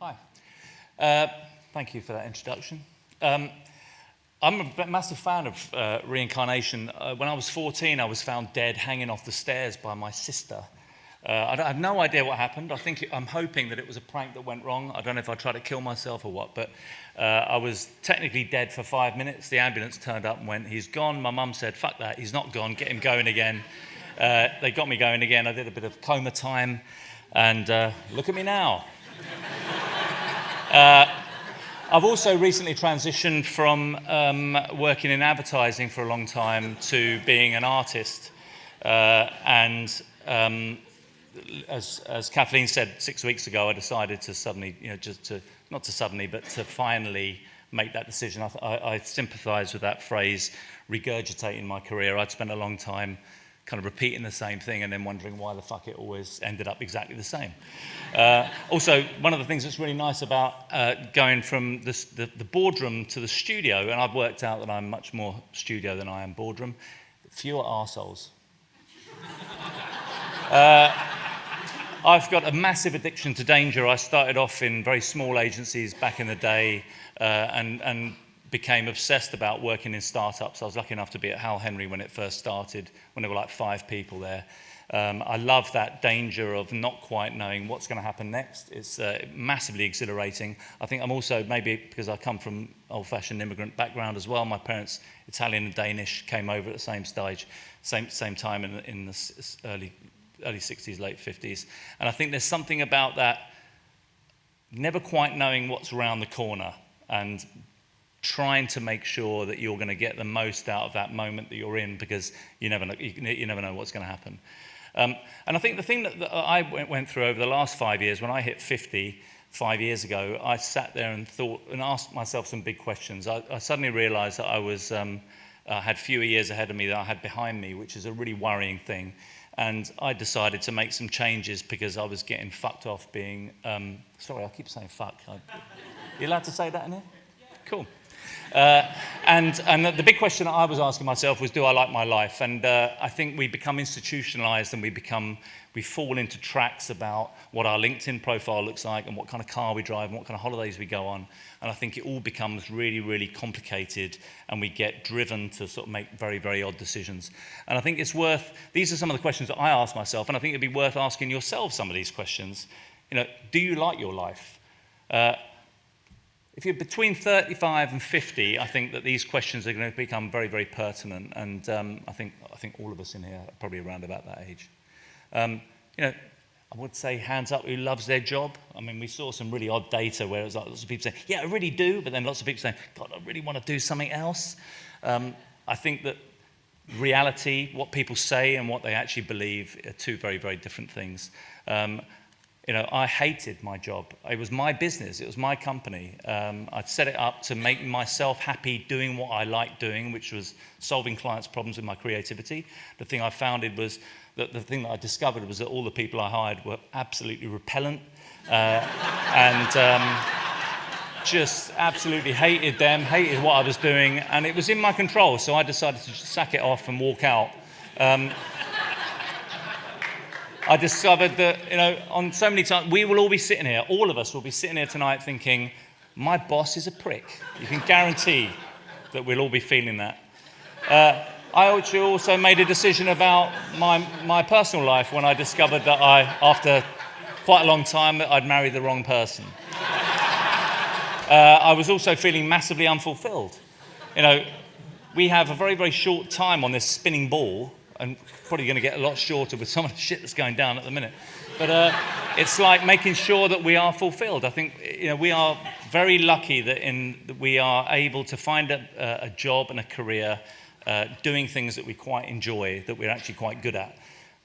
Hi. Thank you for that introduction. I'm a massive fan of reincarnation. When I was 14, I was found dead hanging off the stairs by my sister. I have no idea what happened. I'm hoping that it was a prank that went wrong. I don't know if I tried to kill myself or what, but I was technically dead for 5 minutes. The ambulance turned up and went, "He's gone." My mum said, "Fuck that, he's not gone, get him going again." They got me going again. I did a bit of coma time, and look at me now. I've also recently transitioned from working in advertising for a long time to being an artist. As Kathleen said 6 weeks ago, I decided to suddenly, not to suddenly, but to finally make that decision. I sympathise with that phrase, regurgitating my career. I'd spent a long time kind of repeating the same thing and then wondering why the fuck it always ended up exactly the same. Also, one of the things that's really nice about going from the boardroom to the studio, and I've worked out that I'm much more studio than I am boardroom, fewer arseholes. I've got a massive addiction to danger. I started off in very small agencies back in the day and became obsessed about working in startups. I was lucky enough to be at Hal Henry when it first started, when there were like 5 people there. I love that danger of not quite knowing what's going to happen next. It's massively exhilarating. I think I'm also, maybe because I come from old-fashioned immigrant background as well, my parents, Italian and Danish, came over at the same stage, same time in the early 60s, late 50s. And I think there's something about that never quite knowing what's around the corner and trying to make sure that you're going to get the most out of that moment that you're in, because you never know what's going to happen. And I think the thing that I went through over the last 5 years, when I hit 50, 5 years ago, I sat there and thought and asked myself some big questions. I suddenly realized that I had fewer years ahead of me than I had behind me, which is a really worrying thing. And I decided to make some changes because I was getting fucked off being, sorry, I keep saying fuck. You allowed to say that in here? Cool. And the big question that I was asking myself was, do I like my life? And I think we become institutionalized and we fall into tracks about what our LinkedIn profile looks like and what kind of car we drive and what kind of holidays we go on. And I think it all becomes really, really complicated, and we get driven to sort of make very, very odd decisions. And I think it's worth, these are some of the questions that I ask myself, and I think it'd be worth asking yourself some of these questions. Do you like your life? If you're between 35 and 50, I think that these questions are going to become very, very pertinent, and I think all of us in here are probably around about that age. I would say hands up who loves their job. I mean, we saw some really odd data where it was like lots of people saying, "Yeah, I really do," but then lots of people saying, "God, I really want to do something else." I think that reality, what people say and what they actually believe, are two very, very different things. I hated my job. It was my business. It was my company. I'd set it up to make myself happy doing what I liked doing, which was solving clients' problems with my creativity. The thing I founded was that the thing that I discovered was that all the people I hired were absolutely repellent and just absolutely hated them, hated what I was doing, and it was in my control, so I decided to just sack it off and walk out. I discovered that, on so many times, we will all be sitting here, all of us will be sitting here tonight thinking, my boss is a prick. You can guarantee that we'll all be feeling that. I also made a decision about my personal life when I discovered that after quite a long time, I'd married the wrong person. I was also feeling massively unfulfilled. We have a very, very short time on this spinning ball, and probably going to get a lot shorter with some of the shit that's going down at the minute. But it's like making sure that we are fulfilled. I think we are very lucky that we are able to find a job and a career doing things that we quite enjoy, that we're actually quite good at.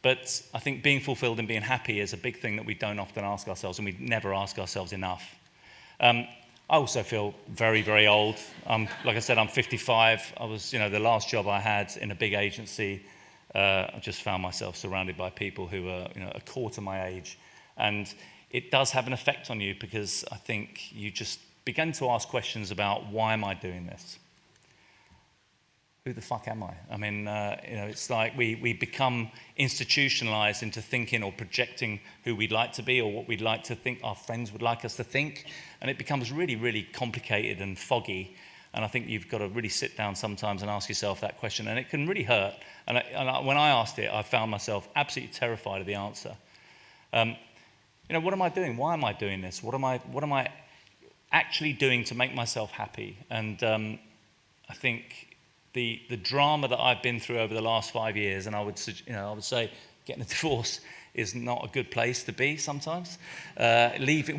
But I think being fulfilled and being happy is a big thing that we don't often ask ourselves, and we never ask ourselves enough. I also feel very, very old. Like I said, I'm 55. I was, the last job I had in a big agency, I just found myself surrounded by people who are, a quarter my age. And it does have an effect on you, because I think you just begin to ask questions about, why am I doing this? who the fuck am I? I mean, it's like we become institutionalized into thinking or projecting who we'd like to be or what we'd like to think our friends would like us to think. And it becomes really, really complicated and foggy. And I think you've got to really sit down sometimes and ask yourself that question. And it can really hurt. And when I asked it, I found myself absolutely terrified of the answer. What am I doing? Why am I doing this? What am I actually doing to make myself happy? And I think the drama that I've been through over the last 5 years, and I would say getting a divorce is not a good place to be sometimes.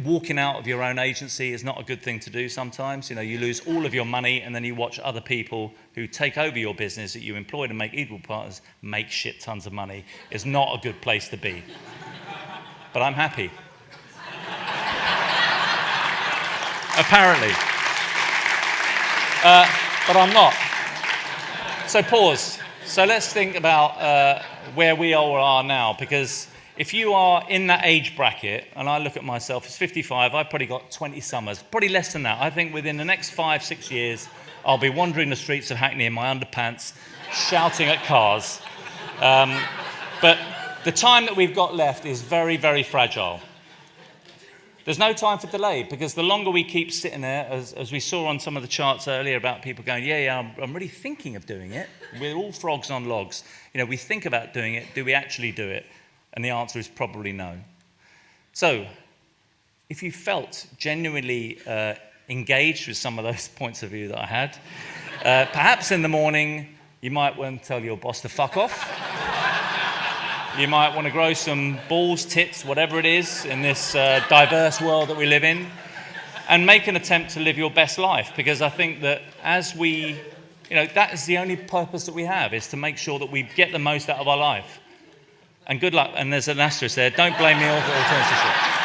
Walking out of your own agency is not a good thing to do sometimes. You lose all of your money and then you watch other people who take over your business that you employed and make equal partners make shit tons of money. Is not a good place to be. But I'm happy. Apparently. But I'm not. So pause. So let's think about where we all are now, because if you are in that age bracket, and I look at myself as 55, I've probably got 20 summers, probably less than that. I think within the next 5-6 years, I'll be wandering the streets of Hackney in my underpants, shouting at cars. But the time that we've got left is very, very fragile. There's no time for delay, because the longer we keep sitting there, as we saw on some of the charts earlier about people going, I'm really thinking of doing it. We're all frogs on logs. We think about doing it. Do we actually do it? And the answer is probably no. So, if you felt genuinely engaged with some of those points of view that I had, perhaps in the morning, you might want to tell your boss to fuck off. You might want to grow some balls, tits, whatever it is, in this diverse world that we live in, and make an attempt to live your best life. Because I think that as that is the only purpose that we have, is to make sure that we get the most out of our life. And good luck. And there's an asterisk there. Don't blame me for alternative shit.